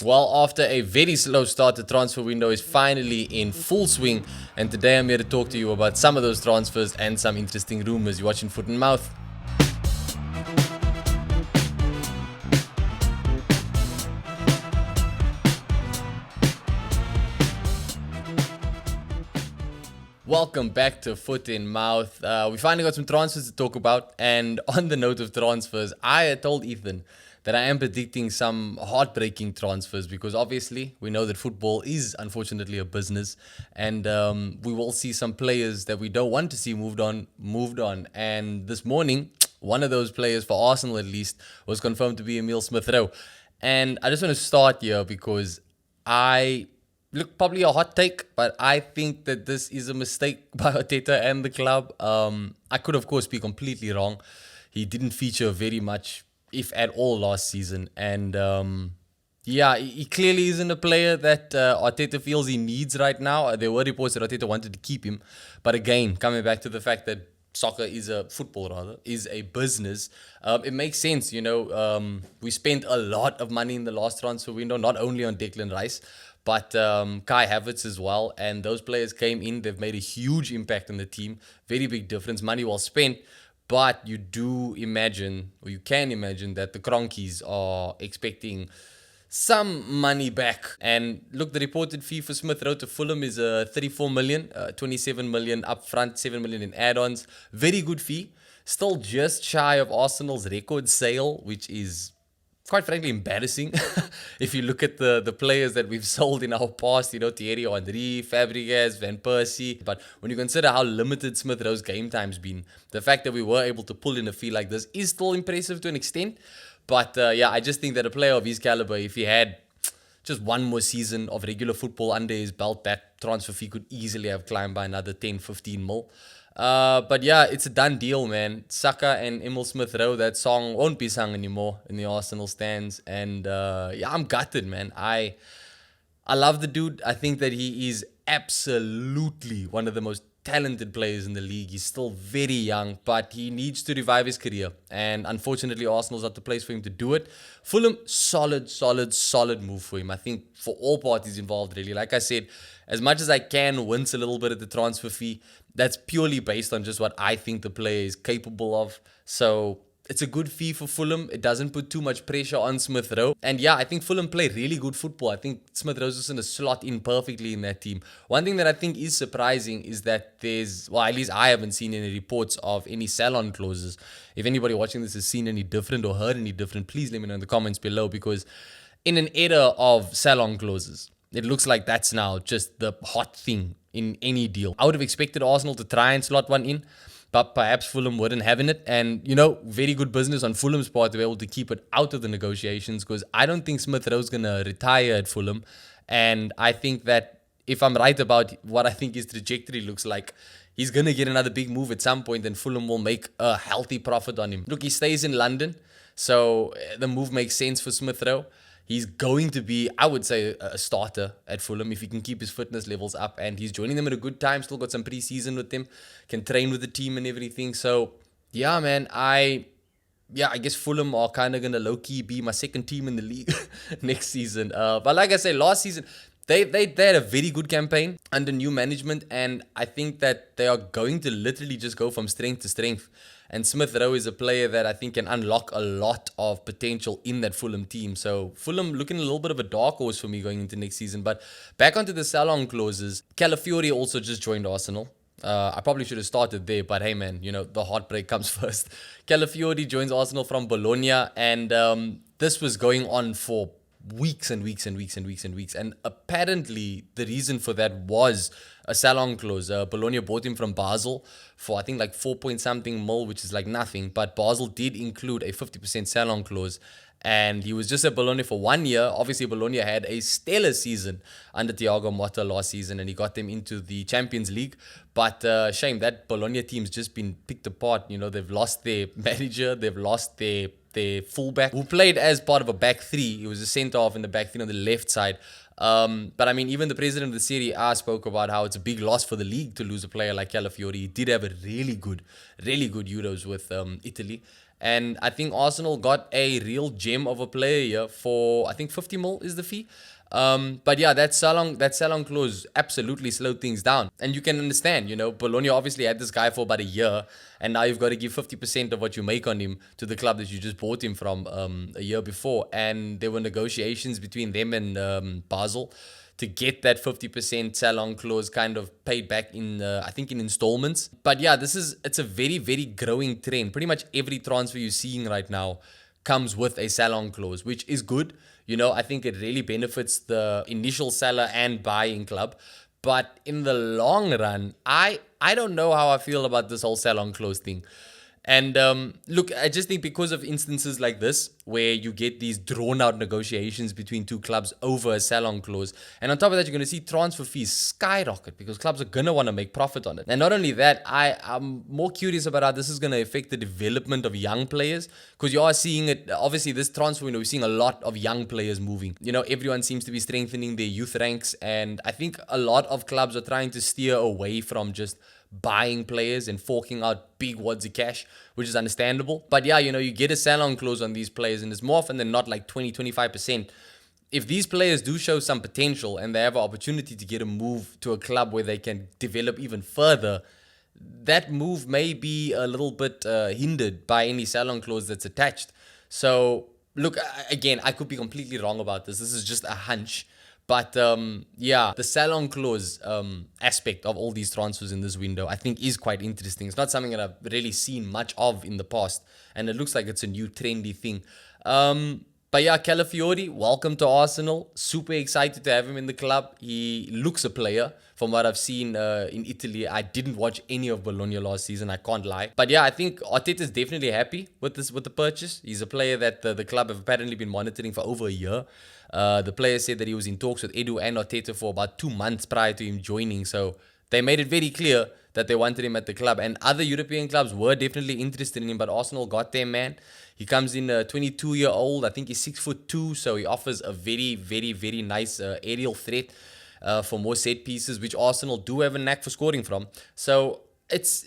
Well, after a very slow start, the transfer window is finally in full swing, and today I'm here to talk to you about some of those transfers and some interesting rumors. You're watching Foot and Mouth. Welcome back to Foot in Mouth. We finally got some transfers to talk about, and on the note of transfers, I had told Ethan that I am predicting some heartbreaking transfers because obviously we know that football is unfortunately a business, and we will see some players that we don't want to see moved on. And this morning, one of those players for Arsenal at least was confirmed to be Emil Smith-Rowe. And I just want to start here because look, probably a hot take, but I think that this is a mistake by Arteta and the club. I could, of course, be completely wrong. He didn't feature very much, if at all, last season. And he clearly isn't a player that Arteta feels he needs right now. There were reports that Arteta wanted to keep him. But again, coming back to the fact that football is a business. It makes sense, we spent a lot of money in the last transfer window, not only on Declan Rice, but Kai Havertz as well. And those players came in, they've made a huge impact on the team. Very big difference, money well spent. But you can imagine that the Cronkies are expecting some money back. And look, the reported fee for Smith-Rowe to Fulham is 34 million, 27 million up front, 7 million in add-ons. Very good fee. Still just shy of Arsenal's record sale, which is quite frankly embarrassing. If you look at the players that we've sold in our past, Thierry Henry, Fabregas, Van Persie. But when you consider how limited Smith-Rowe's game time's been, the fact that we were able to pull in a fee like this is still impressive to an extent. But I just think that a player of his caliber, if he had just one more season of regular football under his belt, that transfer fee could easily have climbed by another 10, 15 mil. But it's a done deal, man. Saka and Emil Smith-Rowe, that song won't be sung anymore in the Arsenal stands. And I'm gutted, man. I love the dude. I think that he is absolutely one of the most talented players in the league. He's still very young, but he needs to revive his career. And unfortunately, Arsenal's not the place for him to do it. Fulham, solid move for him. I think for all parties involved, really. Like I said, as much as I can wince a little bit at the transfer fee, that's purely based on just what I think the player is capable of. So it's a good fee for Fulham. It doesn't put too much pressure on Smith-Rowe. And I think Fulham play really good football. I think Smith-Rowe's just going to slot in perfectly in that team. One thing that I think is surprising is that at least I haven't seen any reports of any sell-on clauses. If anybody watching this has seen any different or heard any different, please let me know in the comments below, because in an era of sell-on clauses, it looks like that's now just the hot thing in any deal. I would have expected Arsenal to try and slot one in, but perhaps Fulham weren't having it. And, very good business on Fulham's part to be able to keep it out of the negotiations, because I don't think Smith-Rowe's going to retire at Fulham. And I think that if I'm right about what I think his trajectory looks like, he's going to get another big move at some point, and Fulham will make a healthy profit on him. Look, he stays in London, so the move makes sense for Smith-Rowe. He's going to be, I would say, a starter at Fulham if he can keep his fitness levels up. And he's joining them at a good time. Still got some preseason with them. Can train with the team and everything. So, man, I guess Fulham are kind of going to low-key be my second team in the league next season. But like I say, last season, they had a very good campaign under new management. And I think that they are going to literally just go from strength to strength. And Smith-Rowe is a player that I think can unlock a lot of potential in that Fulham team. So Fulham looking a little bit of a dark horse for me going into next season. But back onto the sell-on clauses, Calafiori also just joined Arsenal. I probably should have started there, but hey, man, the heartbreak comes first. Calafiori joins Arsenal from Bologna, and this was going on for weeks and weeks. And apparently the reason for that was a sell-on clause. Bologna bought him from Basel for I think like 4 point something mil, which is like nothing. But Basel did include a 50% sell-on clause. And he was just at Bologna for 1 year. Obviously, Bologna had a stellar season under Thiago Motta last season, and he got them into the Champions League. But shame that Bologna team's just been picked apart. They've lost their manager. They've lost their fullback, who played as part of a back three. He was a centre-half in the back three on the left side. But I mean, even the president of the Serie A spoke about how it's a big loss for the league to lose a player like Calafiori. He did have a really good Euros with Italy. And I think Arsenal got a real gem of a player here for, I think 50 mil is the fee. But yeah, that sell-on clause absolutely slowed things down. And you can understand, Bologna obviously had this guy for about a year, and now you've got to give 50% of what you make on him to the club that you just bought him from a year before. And there were negotiations between them and Basel to get that 50% sell-on clause kind of paid back in, I think, in installments. But yeah, it's a very, very growing trend. Pretty much every transfer you're seeing right now comes with a sell-on clause, which is good. I think it really benefits the initial seller and buying club. But in the long run, I don't know how I feel about this whole sell-on clause thing. And look, I just think because of instances like this, where you get these drawn-out negotiations between two clubs over a sell-on clause, and on top of that, you're going to see transfer fees skyrocket because clubs are going to want to make profit on it. And not only that, I'm more curious about how this is going to affect the development of young players, because you are seeing it, obviously, this transfer window, we're seeing a lot of young players moving. Everyone seems to be strengthening their youth ranks, and I think a lot of clubs are trying to steer away from just buying players and forking out big wads of cash, which is understandable. But yeah, you get a sell-on clause on these players, and it's more often than not like 20-25%. If these players do show some potential and they have an opportunity to get a move to a club where they can develop even further, that move may be a little bit hindered by any sell-on clause that's attached. So look, again, I could be completely wrong about this. This is just a hunch. But yeah, the sell-on clause aspect of all these transfers in this window, I think, is quite interesting. It's not something that I've really seen much of in the past, and it looks like it's a new trendy thing. But yeah, Calafiori, welcome to Arsenal. Super excited to have him in the club. He looks a player from what I've seen in Italy. I didn't watch any of Bologna last season, I can't lie. But yeah, I think Arteta's definitely happy with the purchase. He's a player that the club have apparently been monitoring for over a year. The player said that he was in talks with Edu and Arteta for about 2 months prior to him joining. So they made it very clear that they wanted him at the club. And other European clubs were definitely interested in him, but Arsenal got their man. He comes in 22-year-old. I think he's 6'2", so he offers a very, very, very nice aerial threat for more set pieces, which Arsenal do have a knack for scoring from. So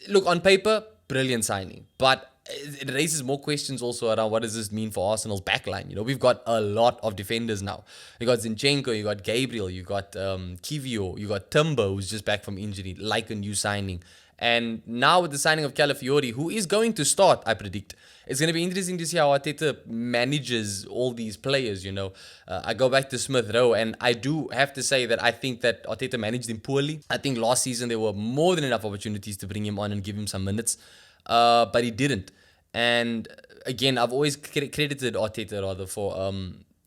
look, on paper, brilliant signing. But it raises more questions also around what does this mean for Arsenal's backline. We've got a lot of defenders now. You got Zinchenko, you got Gabriel, you got Kivio, you got Timber, who's just back from injury, like a new signing. And now with the signing of Calafiori, who is going to start, I predict, it's going to be interesting to see how Arteta manages all these players, I go back to Smith Rowe, and I do have to say that I think that Arteta managed him poorly. I think last season there were more than enough opportunities to bring him on and give him some minutes, but he didn't. And again, I've always credited Arteta rather for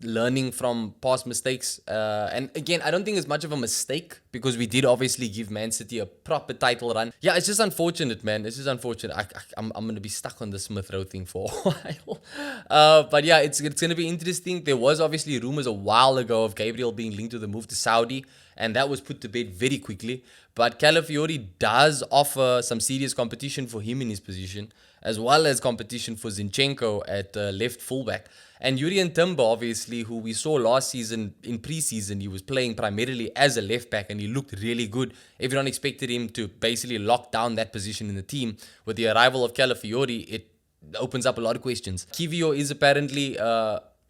learning from past mistakes. And again, I don't think it's much of a mistake because we did obviously give Man City a proper title run. Yeah, it's just unfortunate, man. It's just unfortunate. I'm going to be stuck on the Smith Rowe thing for a while. But yeah, it's going to be interesting. There was obviously rumors a while ago of Gabriel being linked to the move to Saudi, and that was put to bed very quickly. But Calafiori does offer some serious competition for him in his position, as well as competition for Zinchenko at left fullback. And Jurrien Timber, obviously, who we saw last season in preseason, he was playing primarily as a left back and he looked really good. Everyone expected him to basically lock down that position in the team. With the arrival of Calafiori, it opens up a lot of questions. Kivio is apparently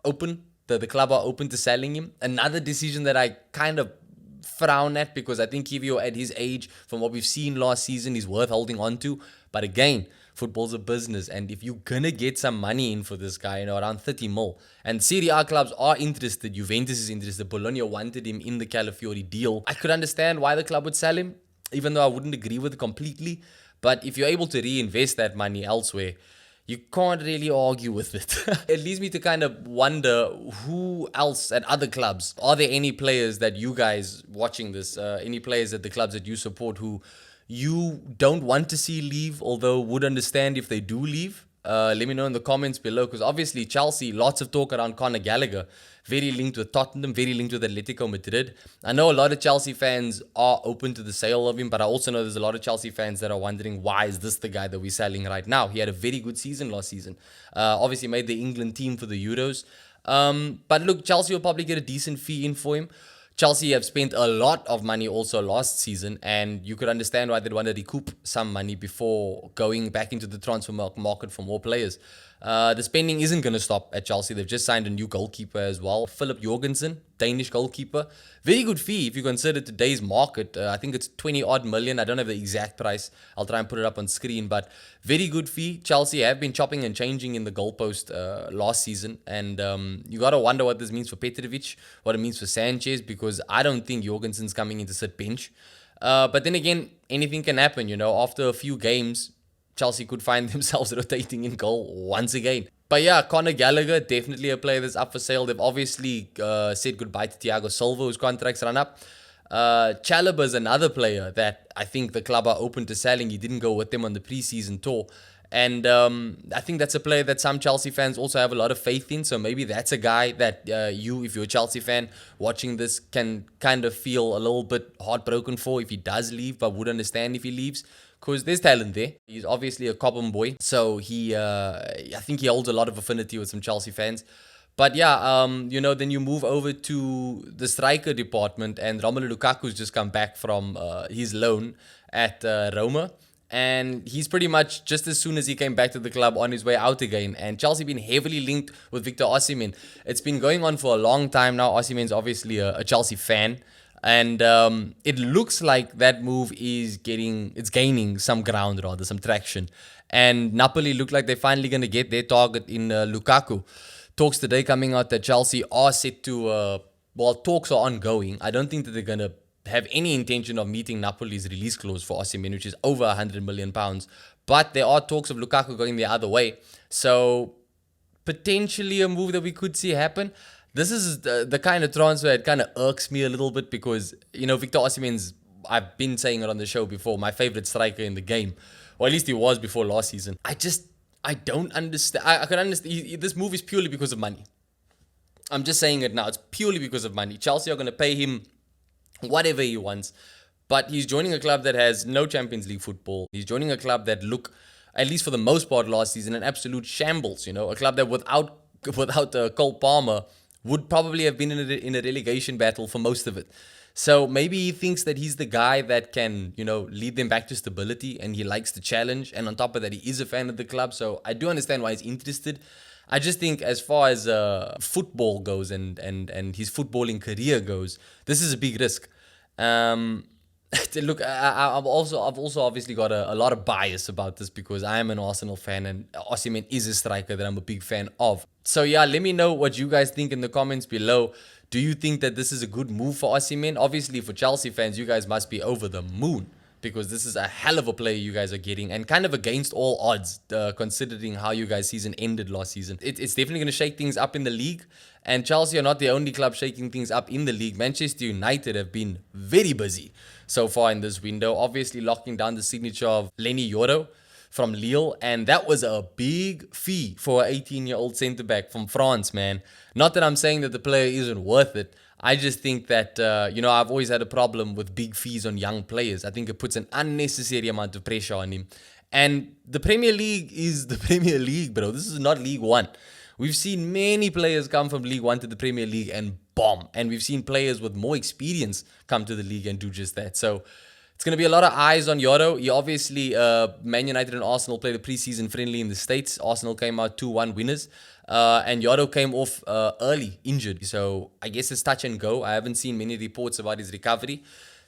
open. The club are open to selling him. Another decision that I kind of frown at, because I think Kivio at his age, from what we've seen last season, is worth holding on to. But again, football's a business, and if you're gonna get some money in for this guy, around 30 mil, and Serie A clubs are interested, Juventus is interested, Bologna wanted him in the Calafiori deal, I could understand why the club would sell him, even though I wouldn't agree with it completely. But if you're able to reinvest that money elsewhere, you can't really argue with it. It leads me to kind of wonder who else at other clubs. Are there any players that you guys watching this, any players at the clubs that you support who you don't want to see leave, although would understand if they do leave? Let me know in the comments below, because obviously Chelsea, lots of talk around Conor Gallagher, very linked with Tottenham, very linked with Atletico Madrid. I know a lot of Chelsea fans are open to the sale of him, but I also know there's a lot of Chelsea fans that are wondering, why is this the guy that we're selling right now? He had a very good season last season. Obviously made the England team for the Euros. But look, Chelsea will probably get a decent fee in for him. Chelsea have spent a lot of money also last season, and you could understand why they'd want to recoup some money before going back into the transfer market for more players. The spending isn't going to stop at Chelsea. They've just signed a new goalkeeper as well, Philip Jorgensen, Danish goalkeeper. Very good fee if you consider today's market. I think it's 20 odd million. I don't have the exact price. I'll try and put it up on screen, but very good fee. Chelsea have been chopping and changing in the goalpost last season, and you got to wonder what this means for Petrovic, what it means for Sanchez, because I don't think Jorgensen's coming in to sit bench. But then again, anything can happen, after a few games, Chelsea could find themselves rotating in goal once again. But yeah, Conor Gallagher, definitely a player that's up for sale. They've obviously said goodbye to Thiago Silva, whose contract's run up. Chalobah's another player that I think the club are open to selling. He didn't go with them on the preseason tour. And I think that's a player that some Chelsea fans also have a lot of faith in. So maybe that's a guy that if you're a Chelsea fan watching this, can kind of feel a little bit heartbroken for if he does leave, but would understand if he leaves. Because there's talent there. He's obviously a Cobham boy. So I think he holds a lot of affinity with some Chelsea fans. But yeah, then you move over to the striker department, and Romelu Lukaku's just come back from his loan at Roma. And he's pretty much, just as soon as he came back to the club, on his way out again. And Chelsea been heavily linked with Victor Osimhen. It's been going on for a long time now. Osimhen's obviously a Chelsea fan. And it looks like that move is gaining some ground, rather, some traction. And Napoli look like they're finally going to get their target in Lukaku. Talks today coming out that Chelsea are set to, talks are ongoing. I don't think that they're going to have any intention of meeting Napoli's release clause for Osimhen, which is over £100 million. But there are talks of Lukaku going the other way. So potentially a move that we could see happen. This is the kind of transfer that kind of irks me a little bit because, Victor Osimhen's, I've been saying it on the show before, my favorite striker in the game. Or at least he was before last season. I don't understand. I can understand. This move is purely because of money. I'm just saying it now. It's purely because of money. Chelsea are going to pay him whatever he wants. But he's joining a club that has no Champions League football. He's joining a club that look, at least for the most part last season, an absolute shambles. A club that without Cole Palmer would probably have been in a relegation battle for most of it. So maybe he thinks that he's the guy that can, lead them back to stability, and he likes the challenge. And on top of that, he is a fan of the club. So I do understand why he's interested. I just think as far as football goes and his footballing career goes, this is a big risk. Look, I've also obviously got a lot of bias about this because I am an Arsenal fan and Osimhen is a striker that I'm a big fan of. So yeah, let me know what you guys think in the comments below. Do you think that this is a good move for Osimhen? Obviously, for Chelsea fans, you guys must be over the moon because this is a hell of a player you guys are getting and kind of against all odds considering how you guys' season ended last season. It's definitely going to shake things up in the league, and Chelsea are not the only club shaking things up in the league. Manchester United have been very busy so far in this window, obviously locking down the signature of Lenny Yoro from Lille, and that was a big fee for an 18-year-old centre-back from France, man. Not that I'm saying that the player isn't worth it. I just think that, I've always had a problem with big fees on young players. I think it puts an unnecessary amount of pressure on him. And the Premier League is the Premier League, bro. This is not League One. We've seen many players come from League One to the Premier League and bomb. And we've seen players with more experience come to the league and do just that. So it's going to be a lot of eyes on Yoro. He obviously, Man United and Arsenal played a preseason friendly in the States. Arsenal came out 2-1 winners. And Yoro came off early, injured. So I guess it's touch and go. I haven't seen many reports about his recovery.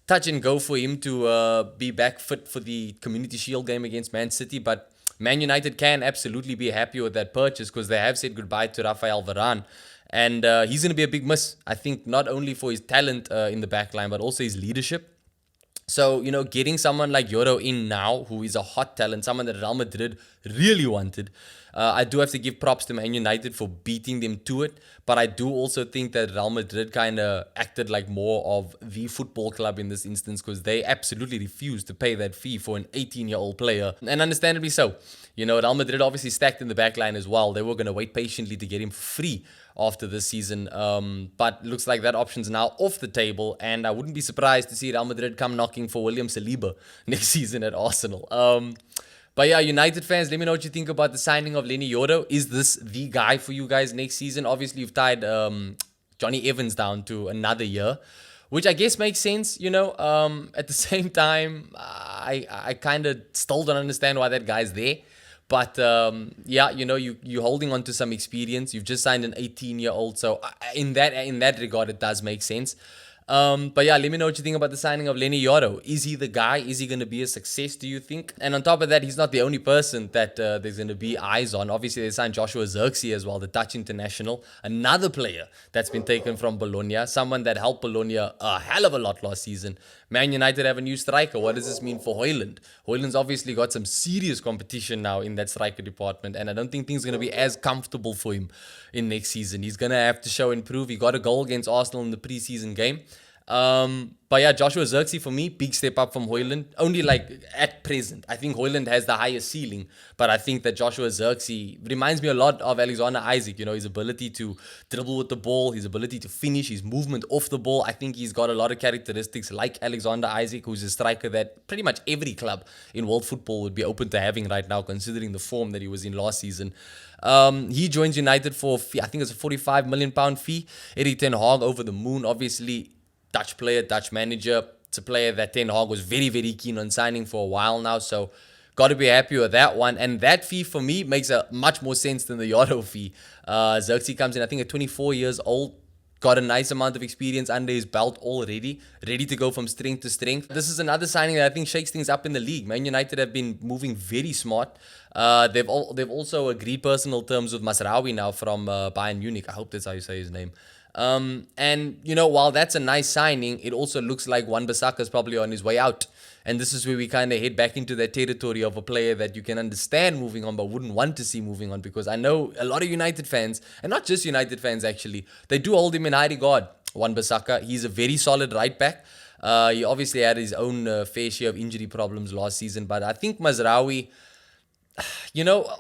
Touch and go for him to be back fit for the Community Shield game against Man City. But Man United can absolutely be happy with that purchase because they have said goodbye to Rafael Varane. And he's going to be a big miss, I think, not only for his talent in the back line, but also his leadership. So, getting someone like Yoro in now, who is a hot talent, someone that Real Madrid really wanted, I do have to give props to Man United for beating them to it. But I do also think that Real Madrid kind of acted like more of the football club in this instance because they absolutely refused to pay that fee for an 18-year-old player. And understandably so. Real Madrid obviously stacked in the back line as well. They were going to wait patiently to get him free after this season. But looks like that option's now off the table. And I wouldn't be surprised to see Real Madrid come knocking for William Saliba next season at Arsenal. But yeah, United fans, let me know what you think about the signing of Lenny Yoro. Is this the guy for you guys next season? Obviously, you've tied Johnny Evans down to another year, which I guess makes sense, At the same time, I kind of still don't understand why that guy's there. But yeah, you're holding on to some experience. You've just signed an 18-year-old, so in that regard, it does make sense. But yeah, let me know what you think about the signing of Lenny Yoro. Is he the guy? Is he going to be a success, do you think? And on top of that, he's not the only person that there's going to be eyes on. Obviously, they signed Joshua Zirkzee as well, the Dutch international, another player that's been taken from Bologna, someone that helped Bologna a hell of a lot last season. Man United have a new striker. What does this mean for Højlund? Højlund's obviously got some serious competition now in that striker department, and I don't think things are going to be as comfortable for him in next season. He's going to have to show and prove. He got a goal against Arsenal in the preseason game. But yeah, Joshua Zirkzee for me, big step up from Højlund. Only like at present, I think Højlund has the highest ceiling, but I think that Joshua Zirkzee reminds me a lot of Alexander Isaac. His ability to dribble with the ball, his ability to finish, his movement off the ball. I think he's got a lot of characteristics like Alexander Isaac, who's a striker that pretty much every club in world football would be open to having right now, considering the form that he was in last season. He joins United for, I think it's a £45 million fee. Eddie Ten Hag over the moon, obviously. Dutch player, Dutch manager. It's a player that Ten Hag was very, very keen on signing for a while now. So, got to be happy with that one. And that fee for me makes a much more sense than the Yoro fee. Zirkzee comes in, I think, at 24 years old. Got a nice amount of experience under his belt already. Ready to go from strength to strength. This is another signing that I think shakes things up in the league. Man United have been moving very smart. They've also agreed personal terms with Masraoui now from Bayern Munich. I hope that's how you say his name. And while that's a nice signing, it also looks like Wan-Bissaka is probably on his way out. And this is where we kind of head back into that territory of a player that you can understand moving on, but wouldn't want to see moving on, because I know a lot of United fans, and not just United fans actually, they do hold him in high regard. Wan-Bissaka, he's a very solid right back. He obviously had his own fair share of injury problems last season, but I think Mazraoui,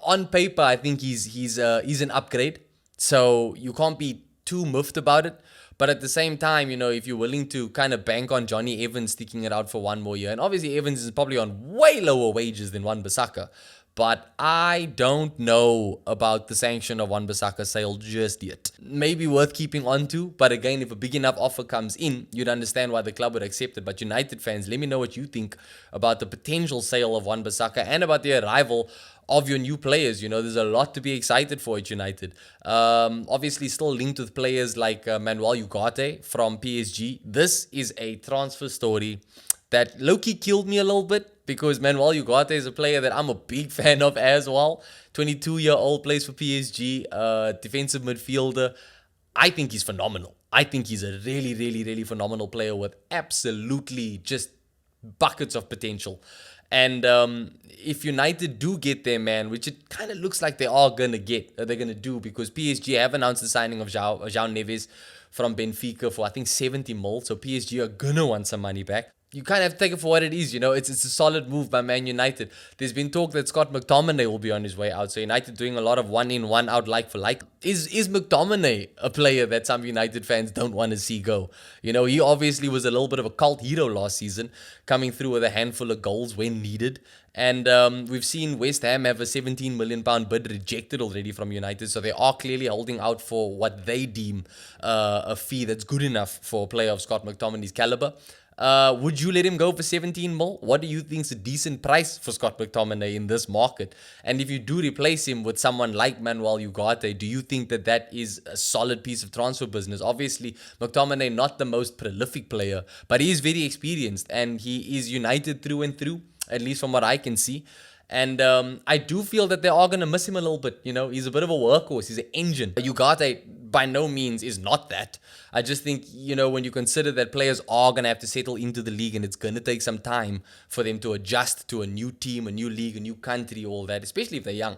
on paper, I think he's an upgrade. So you can't be too miffed about it. But at the same time, if you're willing to kind of bank on Johnny Evans sticking it out for one more year, and obviously Evans is probably on way lower wages than Wan-Bissaka, but I don't know about the sanction of Wan-Bissaka sale just yet. Maybe worth keeping on to, but again, if a big enough offer comes in, you'd understand why the club would accept it. But United fans, let me know what you think about the potential sale of Wan-Bissaka and about the arrival of your new players. There's a lot to be excited for at United. Obviously still linked with players like Manuel Ugarte from PSG. This is a transfer story that low-key killed me a little bit, because Manuel Ugarte is a player that I'm a big fan of as well. 22-year-old, plays for PSG, defensive midfielder. I think he's phenomenal. I think he's a really, really, really phenomenal player with absolutely just buckets of potential. And if United do get there, man, which it kind of looks like they are going to get, they're going to do, because PSG have announced the signing of João Neves from Benfica for, I think, 70 mil. So PSG are going to want some money back. You kind of have to take it for what it is, It's a solid move by Man United. There's been talk that Scott McTominay will be on his way out. So United doing a lot of one in, one out, like for like. Is McTominay a player that some United fans don't want to see go? He obviously was a little bit of a cult hero last season, coming through with a handful of goals when needed. And we've seen West Ham have a £17 million bid rejected already from United. So they are clearly holding out for what they deem a fee that's good enough for a player of Scott McTominay's caliber. Would you let him go for 17 mil? What do you think is a decent price for Scott McTominay in this market? And if you do replace him with someone like Manuel Ugarte, do you think that that is a solid piece of transfer business? Obviously, McTominay not the most prolific player, but he is very experienced and he is United through and through, at least from what I can see. And I do feel that they are going to miss him a little bit. He's a bit of a workhorse. He's an engine. Ugarte by no means is not that. I just think, when you consider that players are going to have to settle into the league and it's going to take some time for them to adjust to a new team, a new league, a new country, all that, especially if they're young.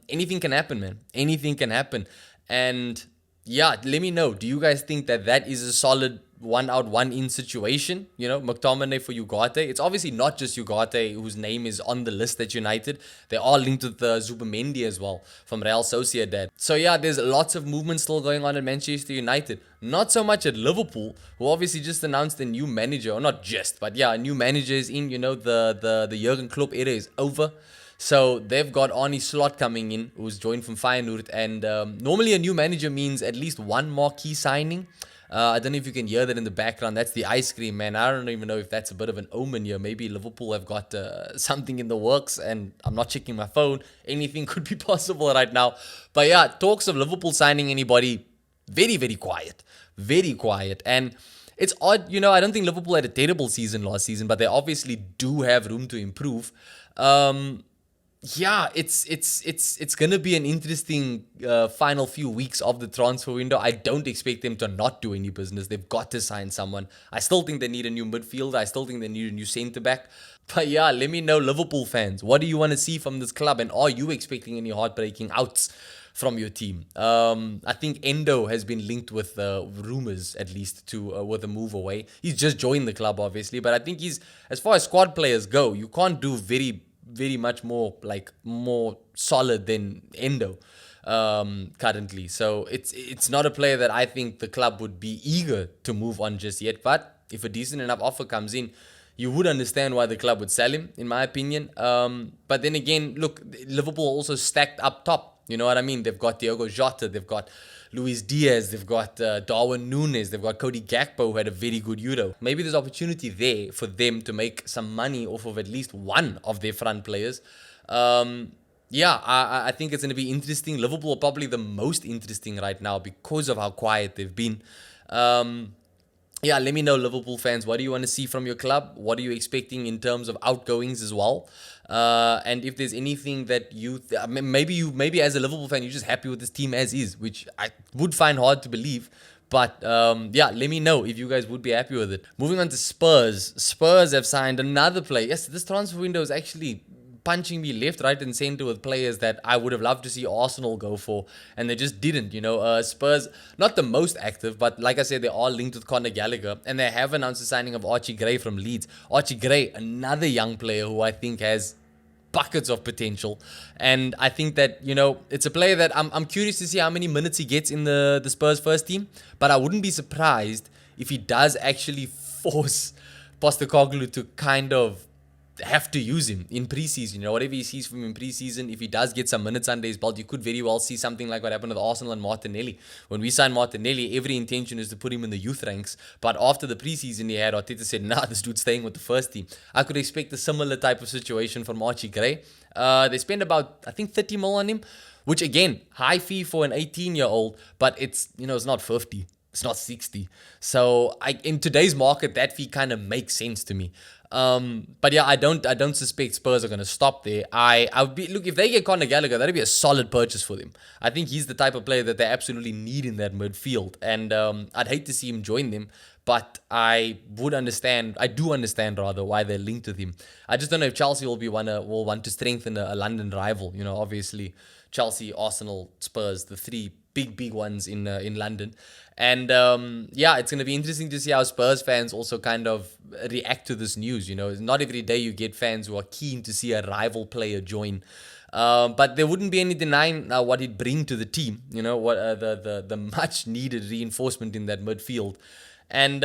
Anything can happen, man. Anything can happen. And yeah, let me know. Do you guys think that that is a solid one out, one in situation? McTominay for Ugarte. It's obviously not just Ugarte whose name is on the list at United. They are linked with Zubimendi as well from Real Sociedad. So yeah, there's lots of movement still going on at Manchester United. Not so much at Liverpool, who obviously just announced a new manager, or not just, but yeah, a new manager is in. The Jurgen Klopp era is over. So they've got Arnie Slot coming in, who's joined from Feyenoord. And normally a new manager means at least one marquee signing. I don't know if you can hear that in the background. That's the ice cream, man. I don't even know if that's a bit of an omen here. Maybe Liverpool have got something in the works, and I'm not checking my phone. Anything could be possible right now. But yeah, talks of Liverpool signing anybody, very, very quiet. Very quiet. And it's odd, I don't think Liverpool had a terrible season last season, but they obviously do have room to improve. Yeah, it's gonna be an interesting final few weeks of the transfer window. I don't expect them to not do any business. They've got to sign someone. I still think they need a new midfielder. I still think they need a new centre back. But yeah, let me know, Liverpool fans, what do you want to see from this club, and are you expecting any heartbreaking outs from your team? I think Endo has been linked with rumors, at least, to with a move away. He's just joined the club, obviously, but I think he's, as far as squad players go, you can't do very much more solid than Endo currently. So it's not a player that I think the club would be eager to move on just yet. But if a decent enough offer comes in, you would understand why the club would sell him, in my opinion. But then again, look, Liverpool also stacked up top. You know what I mean? They've got Diogo Jota, they've got Luis Diaz, they've got Darwin Núñez, they've got Cody Gakpo, who had a very good Euro. Maybe there's opportunity there for them to make some money off of at least one of their front players. Yeah, I think it's going to be interesting. Liverpool are probably the most interesting right now because of how quiet they've been. Yeah, let me know, Liverpool fans, what do you want to see from your club? What are you expecting in terms of outgoings as well? And if there's anything that maybe as a Liverpool fan, you're just happy with this team as is, which I would find hard to believe. But yeah, let me know if you guys would be happy with it. Moving on to Spurs. Spurs have signed another player. Yes, this transfer window is actually punching me left, right, and center with players that I would have loved to see Arsenal go for, and they just didn't. Spurs, not the most active, but like I said, they are linked with Conor Gallagher, and they have announced the signing of Archie Gray from Leeds. Archie Gray, another young player who I think has buckets of potential, and I think that it's a player that I'm curious to see how many minutes he gets in the Spurs first team, but I wouldn't be surprised if he does actually force Postecoglou to kind of have to use him in preseason. Whatever he sees from him in preseason, if he does get some minutes under his belt, you could very well see something like what happened with Arsenal and Martinelli. When we signed Martinelli, every intention is to put him in the youth ranks, but after the preseason he had, Arteta said, nah, this dude's staying with the first team. I could expect a similar type of situation from Archie Gray. They spend about, I think, 30 mil on him, which again, high fee for an 18-year-old, but it's not 50. It's not 60. So in today's market, that fee kind of makes sense to me. But yeah, I don't suspect Spurs are going to stop there. Look, if they get Conor Gallagher, that'd be a solid purchase for them. I think he's the type of player that they absolutely need in that midfield, and I'd hate to see him join them, but I do understand rather why they're linked with him. I just don't know if Chelsea will want to strengthen a London rival. Obviously Chelsea, Arsenal, Spurs, the three big ones in London. And yeah, it's going to be interesting to see how Spurs fans also kind of react to this news. Not every day you get fans who are keen to see a rival player join. But there wouldn't be any denying what he'd bring to the team. What the much needed reinforcement in that midfield. And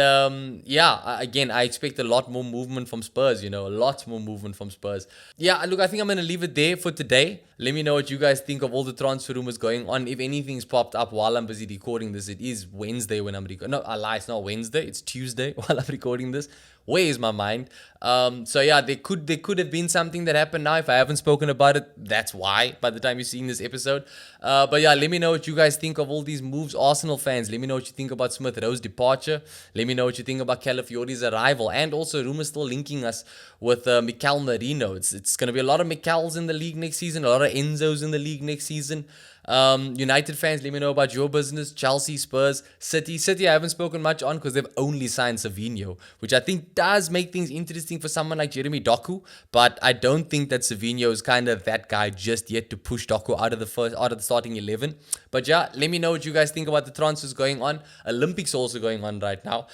yeah, again, I expect a lot more movement from Spurs, lots more movement from Spurs. Yeah, look, I think I'm going to leave it there for today. Let me know what you guys think of all the transfer rumors going on. If anything's popped up while I'm busy recording this, it is Wednesday when I'm recording. No, I lie, it's not Wednesday, it's Tuesday while I'm recording this. Where is my mind? So yeah, there could have been something that happened now. If I haven't spoken about it, that's why, by the time you're seeing this episode. But yeah, let me know what you guys think of all these moves. Arsenal fans, let me know what you think about Smith Rowe's departure. Let me know what you think about Calafiori's arrival. And also, rumors still linking us with Mikel Merino. It's going to be a lot of Mikels in the league next season, a lot of Enzos in the league next season. United fans, let me know about your business. Chelsea, Spurs, City I haven't spoken much on because they've only signed Savinho, which I think does make things interesting for someone like Jeremy Doku, but I don't think that Savinho is kind of that guy just yet to push Doku out of the starting 11. But yeah, let me know what you guys think about the transfers going on. Olympics also going on right now.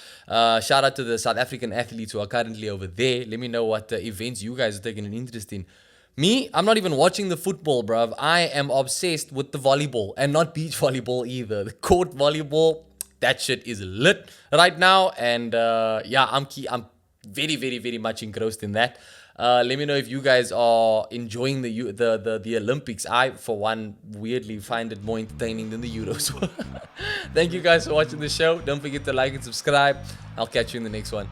Shout out to the South African athletes who are currently over there. Let me know what events you guys are taking an interest in. Me, I'm not even watching the football, bruv. I am obsessed with the volleyball, and not beach volleyball either. The court volleyball, that shit is lit right now, and yeah, I'm very, very, very much engrossed in that. Let me know if you guys are enjoying the Olympics. I, for one, weirdly find it more entertaining than the Euros. Thank you guys for watching the show. Don't forget to like and subscribe. I'll catch you in the next one.